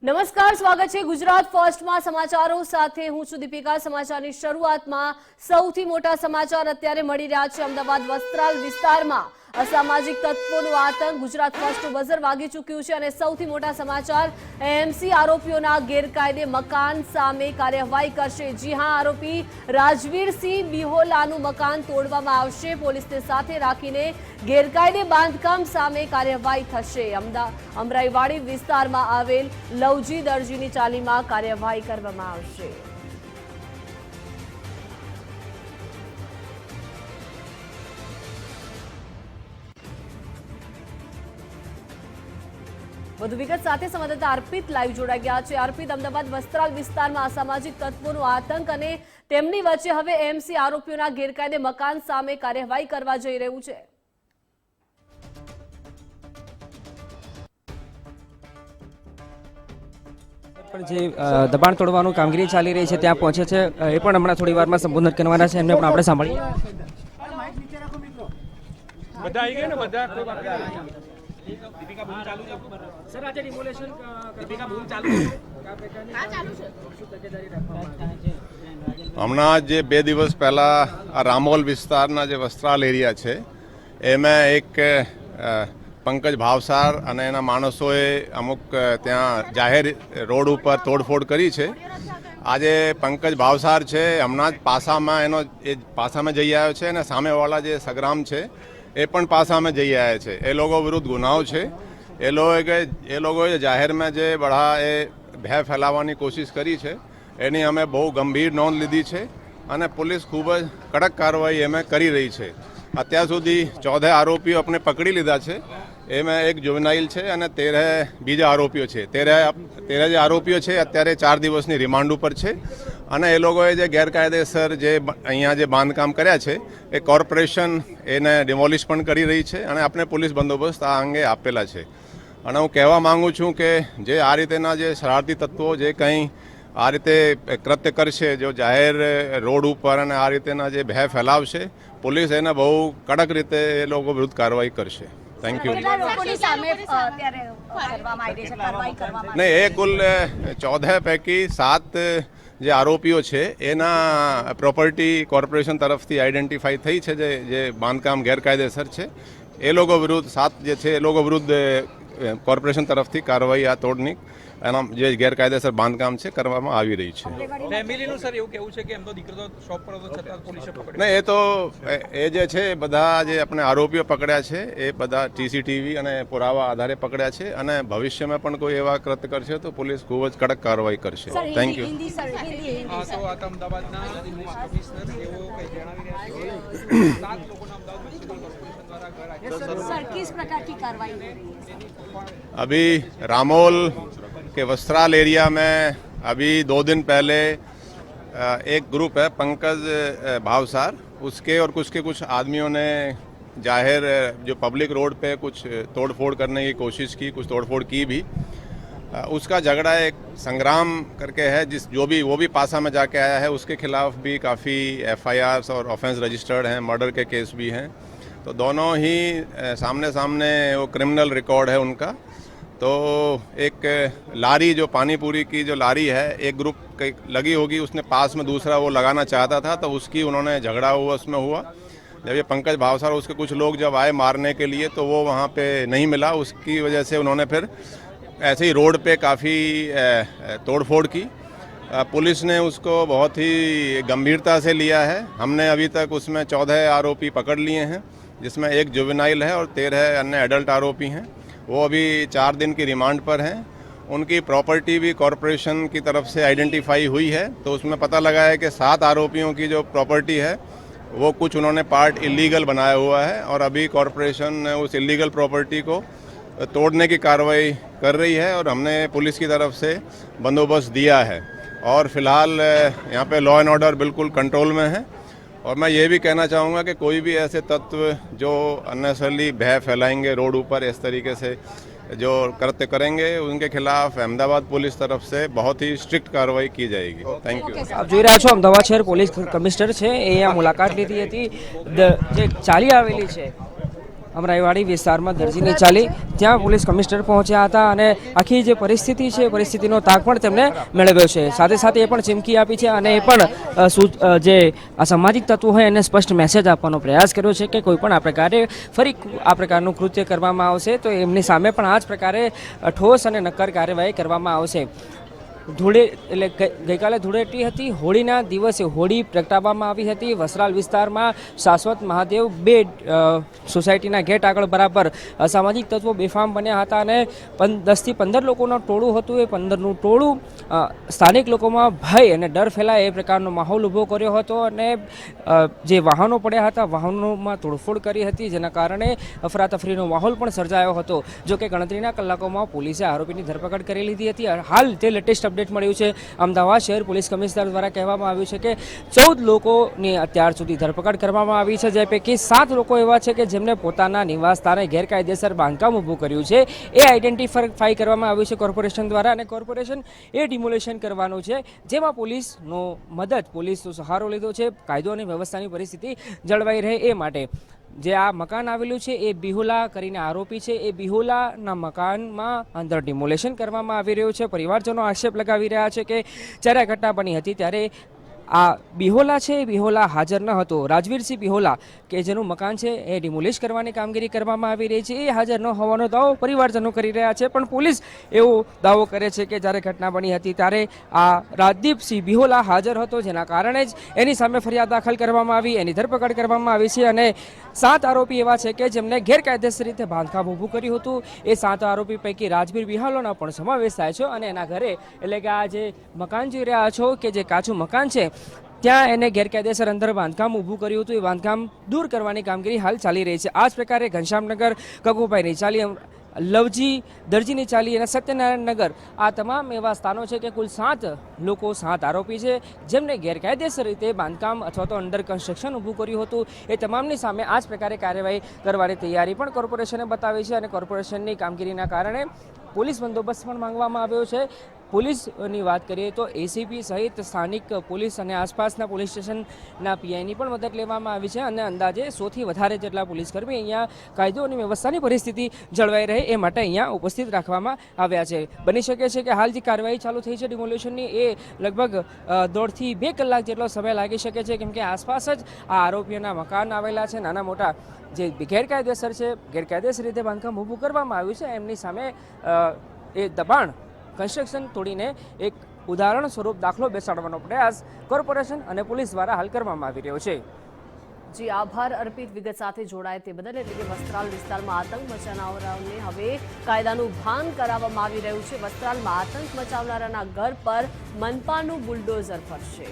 નમસ્કાર, સ્વાગત છે ગુજરાત ફર્સ્ટમાં સમાચારો સાથે હું છું દીપિકા। સમાચારની શરૂઆતમાં સૌથી મોટા સમાચાર અત્યારે મળી રહ્યા છે। અમદાવાદ વસ્ત્રાલ વિસ્તારમાં અસામાજિક તત્વોનો આતંક। ગુજરાત ફર્સ્ટનું બઝર વાગી ચૂક્યું છે અને સૌથી મોટા સમાચાર એએમસી આરોપીઓના ગેરકાયદે મકાન સામે કાર્યવાહી કરશે। જી હા, આરોપી રાજવીરસિંહ બિહોલાનું મકાન તોડવામાં આવશે। પોલીસને સાથે રાખીને ગેરકાયદે બાંધકામ સામે કાર્યવાહી થશે। અમરાઈવાડી વિસ્તારમાં આવેલ લવજી દરજીની ચાલીમાં કાર્યવાહી કરવામાં આવશે। વધુ વિગત સાથે સંવાદદાતા અર્પિત લાઈવ જોડાઈ ગયા છે। અર્પિત, અમદાવાદ વસ્ત્રાલ વિસ્તારમાં અસામાજિક તત્વોનો આતંક અને તેમની વચ્ચે હવે એએમસી આરોપીઓના ગેરકાયદે મકાન સામે કાર્યવાહી કરવા જઈ રહ્યું છે। જે દબાણ તોડવાનું કામગીરી ચાલી રહી છે ત્યાં પહોંચે છે એ પણ હમણાં થોડી વારમાં સંબોધન કરવાના છે। એમને પણ આપણે સાંભળીએ। બધા આવી ગયા ને, બધા કોઈ બાકી દીપિકા બૂમ ચાલુ છે સર। આજે ડિમોલેશન દીપિકા બૂમ ચાલુ છે। હમણાં જે 2 દિવસ પહેલાં આ રામોલ વિસ્તારના જે વસ્ત્રાલ એરિયા છે એમાં એક પંકજ ભાવસાર અને એના માણસોએ અમુક ત્યાં જાહેર રોડ ઉપર તોડફોડ કરી છે। આજે પંકજ ભાવસાર છે હમણાં જ પાસામાં એ પાસામાં જઈ આવ્યો છે અને સામેવાળા જે સંગ્રામ છે એ પણ પાસામાં જઈ આવ્યા છે। એ લોકો વિરુદ્ધ ગુનાઓ છે। એ લોકોએ જાહેરમાં જે બળા એ ભય ફેલાવવાની કોશિશ કરી છે એની અમે બહુ ગંભીર નોંધ લીધી છે અને પોલીસ ખૂબ જ કડક કાર્યવાહી એમાં કરી રહી છે। અત્યાર સુધી 14 આરોપીઓ આપણે પકડી લીધા છે। એમાં એક જુવેનાઇલ છે અને 13 બીજા આરોપીઓ છે। 13 જે આરોપીઓ છે અત્યારે 4 દિવસની રિમાન્ડ ઉપર છે અને એ લોકોએ જે ગેરકાયદેસર જે અહીંયા જે બાંધકામ કર્યા છે એ કોર્પોરેશન એને ડિમોલિશ પણ કરી રહી છે અને આપણે પોલીસ બંદોબસ્ત આ અંગે આપેલા છે। અને હું કહેવા માગું છું કે જે આ રીતેના જે શરારતી તત્વો જે કંઈ આ રીતે કૃત્ય કરશે, જો જાહેર રોડ ઉપર અને આ રીતેના જે ભય ફેલાવશે, પોલીસ એને બહુ કડક રીતે એ લોકો વિરુદ્ધ કાર્યવાહી કરશે। Thank you. નહીં, એ કુલ 14 પૈકી 7 જે આરોપીઓ છે એના પ્રોપર્ટી કોર્પોરેશન તરફથી આઈડેન્ટિફાઈ થઈ છે જે બાંધકામ ગેરકાયદેસર છે। એ લોકો વિરુદ્ધ 7 જે છે એ લોકો વિરુદ્ધ કોર્પોરેશન તરફથી કાર્યવાહી આ તોડની એના જે ગેરકાયદેસર બાંધકામ છે કરવામાં આવી રહી છે। ફેમિલીનું સર એવું કહેવું છે કે એમનો દીકરો તો શોપ પર હતો છતાં પોલીસે પકડ્યો નહીં, એ તો એ જે છે બધા જે આપણે આરોપીઓ પકડ્યા છે એ બધા ટીસીટીવી અને પુરાવા આધારે પકડ્યા છે અને ભવિષ્યમાં પણ કોઈ એવા કૃત્ય કરશે તો પોલીસ ખૂબ જ કડક કાર્યવાહી કરશે। Thank you. તો આ તો અમદાવાદના પોલીસ કમિશનર એવો કંઈ જણાવી રહ્યા છે કે 7 લોકોના અમદાવાદ મ્યુનિસિપલ કોર્પોરેશન દ્વારા ઘર सर, किस प्रकार की कार्रवाई हो रही है? अभी रामोल के वस्त्राल एरिया में अभी 2 दिन पहले एक ग्रुप है पंकज भावसार, उसके और कुछ आदमियों ने जाहिर जो पब्लिक रोड पे कुछ तोड़फोड़ करने की कोशिश की, कुछ तोड़फोड़ की भी। उसका झगड़ा एक संग्राम करके है वो भी पासा में जाके आया है। उसके खिलाफ भी काफ़ी FIRs और ऑफेंस रजिस्टर्ड हैं, मर्डर के केस भी हैं। तो दोनों ही सामने वो क्रिमिनल रिकॉर्ड है उनका। तो एक लारी जो पानी पूरी की जो लारी है एक ग्रुप लगी होगी, उसने पास में दूसरा वो लगाना चाहता था तो उसकी उन्होंने झगड़ा हुआ, उसमें हुआ। जब ये पंकज भावसार उसके कुछ लोग जब आए मारने के लिए तो वो वहाँ पे नहीं मिला, उसकी वजह से उन्होंने फिर ऐसे ही रोड पे काफ़ी तोड़फोड़ की। पुलिस ने उसको बहुत ही गंभीरता से लिया है। हमने अभी तक उसमें 14 आरोपी पकड़ लिए हैं जिसमें एक जुवेनाइल है और 13 अन्य एडल्ट आरोपी हैं। वो अभी 4 दिन की रिमांड पर हैं। उनकी प्रॉपर्टी भी कॉरपोरेशन की तरफ से आइडेंटिफाई हुई है तो उसमें पता लगा है कि 7 आरोपियों की जो प्रॉपर्टी है वो कुछ उन्होंने पार्ट इलीगल बनाया हुआ है और अभी कॉरपोरेशन उस इलीगल प्रॉपर्टी को तोड़ने की कार्रवाई कर रही है और हमने पुलिस की तरफ से बंदोबस्त दिया है और फिलहाल यहाँ पे लॉ एंड ऑर्डर बिल्कुल कंट्रोल में है। और मैं ये भी कहना चाहूँगा कि कोई भी ऐसे तत्व जो अननेसेसरली भय फैलाएंगे रोड ऊपर, इस तरीके से जो कृत्य करेंगे उनके खिलाफ अहमदाबाद पुलिस तरफ से बहुत ही स्ट्रिक्ट कार्रवाई की जाएगी। Thank you. આપ જોઈ રહ્યા છો અમદાવાદ શહેર પોલીસ કમિશનર છે એ આ મુલાકાત લીધી હતી જે ચાલી આવેલી છે અમરાઈવાડી વિસ્તારમાં દરજીની ચાલી ત્યાં પોલીસ કમિશનર પહોંચ્યા હતા અને આખી જે પરિસ્થિતિ છે પરિસ્થિતિનો તાગ પણ તેમને મેળવ્યો છે. સાથે સાથે એ પણ ચીમકી આપી છે અને એ પણ જે આ સામાજિક તત્વો હોય એને સ્પષ્ટ મેસેજ આપવાનો પ્રયાસ કર્યો છે કે કોઈ પણ આ પ્રકારે ફરી આ પ્રકારનું કૃત્ય કરવામાં આવશે તો એમની સામે પણ આ જ પ્રકારે ઠોસ અને નક્કર કાર્યવાહી કરવામાં આવશે. એટલે ગઈકાલે ધૂળેટી હતી. હોળીના દિવસે હોળી પ્રગટાવવામાં આવી હતી. વસ્ત્રાલ વિસ્તારમાં શાશ્વત મહાદેવ 2 સોસાયટીના ગેટ આગળ બરાબર અસામાજિક તત્વો બેફામ બન્યા હતા અને 10 થી 15 લોકોનું ટોળું હતું. એ 15નું ટોળું સ્થાનિક લોકોમાં ભય અને ડર ફેલાય એ પ્રકારનો માહોલ ઊભો કર્યો હતો અને જે વાહનો પડ્યા હતા વાહનોમાં તોડફોડ કરી હતી, જેના કારણે અફરાતફરીનો માહોલ પણ સર્જાયો હતો. જો કે ગણતરીના કલાકોમાં પોલીસે આરોપીની ધરપકડ કરી લીધી હતી. હાલ જે લેટેસ્ટ અપડેટ મળ્યું છે અમદાવાદ શહેર પોલીસ કમિશનર દ્વારા કહેવામાં આવ્યું છે કે 14 લોકોની અત્યાર સુધી ધરપકડ કરવામાં આવી છે, જે પૈકી 7 લોકો એવા છે કે જેમને પોતાના નિવાસ સ્થાને ગેરકાયદેસર બાંધકામ ઊભું કર્યું છે. એ આઈડેન્ટિફાઈ કરવામાં આવ્યું છે કોર્પોરેશન દ્વારા અને કોર્પોરેશન એ ડિમોલેશન કરવાનું છે, જેમાં પોલીસનો સહારો લીધો છે કાયદો અને વ્યવસ્થાની પરિસ્થિતિ જળવાઈ રહે એ માટે. જે આ મકાન આવેલું છે એ બિહોલા કરીને આરોપી છે. એ બિહોલાના મકાનમાં અંદર ડિમોલેશન કરવામાં આવી રહ્યું છે. પરિવારજનો આક્ષેપ લગાવી રહ્યા છે કે જ્યારે આ ઘટના બની હતી ત્યારે આ બિહોલા છે એ બિહોલા હાજર ન હતો. રાજવીરસિંહ બિહોલા કે જેનું મકાન છે એ ડિમોલિશ કરવાની કામગીરી કરવામાં આવી રહી છે, એ હાજર ન હોવાનો દાવો પરિવારજનો કરી રહ્યા છે. પણ પોલીસ એવો દાવો કરે છે કે જ્યારે ઘટના બની હતી ત્યારે આ રાજદીપસિંહ બિહોલા હાજર હતો, જેના કારણે જ એની સામે ફરિયાદ દાખલ કરવામાં આવી, એની ધરપકડ કરવામાં આવી છે અને 7 આરોપી એવા છે કે જેમને ગેરકાયદેસર રીતે બાંધકામ ઊભું કર્યું હતું. એ 7 આરોપી પૈકી રાજવીર બિહોલાનો પણ સમાવેશ થાય છે અને એના ઘરે એટલે કે આ જે મકાન જોઈ રહ્યા છો કે જે કાચું મકાન છે ત્યાં એને ગેરકાયદેસર અંદર બાંધકામ ઊભું કર્યું હતું. એ બાંધકામ દૂર કરવાની કામગીરી હાલ ચાલી રહી છે. આ જ પ્રકારે ઘનશ્યામનગર, કગુભાઈની ચાલી, લવજી, દરજીની ચાલી અને સત્યનારાયણ નગર આ તમામ એવા સ્થાનો છે કે કુલ 7 લોકો 7 આરોપી છે જેમને ગેરકાયદેસર રીતે બાંધકામ અથવા તો અંડર કન્સ્ટ્રક્શન ઊભું કર્યું હતું. એ તમામની સામે આ જ પ્રકારે કાર્યવાહી કરવાની તૈયારી પણ કોર્પોરેશને બતાવી છે અને કોર્પોરેશનની કામગીરીના કારણે પોલીસ બંદોબસ્ત પણ માંગવામાં આવ્યો છે. પોલીસની વાત કરીએ તો એસીપી સહિત સ્થાનિક પોલીસ અને આસપાસના પોલીસ સ્ટેશનના પીઆઈની પણ મદદ લેવામાં આવી છે અને અંદાજે 100થી વધારે જેટલા પોલીસકર્મી અહીંયા કાયદો અને વ્યવસ્થાની પરિસ્થિતિ જળવાઈ રહે એ માટે અહીંયા ઉપસ્થિત રાખવામાં આવ્યા છે. બની શકે છે કે હાલ જે કાર્યવાહી ચાલુ થઈ છે ડિમોલેશનની એ લગભગ 1.5 થી 2 કલાક જેટલો સમય લાગી શકે છે, કેમ કે આસપાસ જ આ આરોપીઓના મકાન આવેલા છે. નાના મોટા જે ગેરકાયદેસર રીતે બાંધકામ ઊભું કરવામાં આવ્યું છે એમની સામે એ દબાણ કન્સ્ટ્રક્શન તોડીને એક ઉદાહરણ સ્વરૂપ દાખલો બેસાડવાનો પ્રયાસ કોર્પોરેશન અને પોલીસ દ્વારા હાલ કરવામાં આવી રહ્યો છે. જી આભાર અર્પિત વિગત સાથે જોડાય તે બદલ. એટલે કે વસ્ત્રાલ વિસ્તારમાં આતંક મચાવનારાઓને હવે કાયદાનું ભાન કરાવવામાં આવી રહ્યું છે. વસ્ત્રાલમાં આતંક મચાવનારાના ઘર પર મનપાનું બુલડોઝર ફરશે.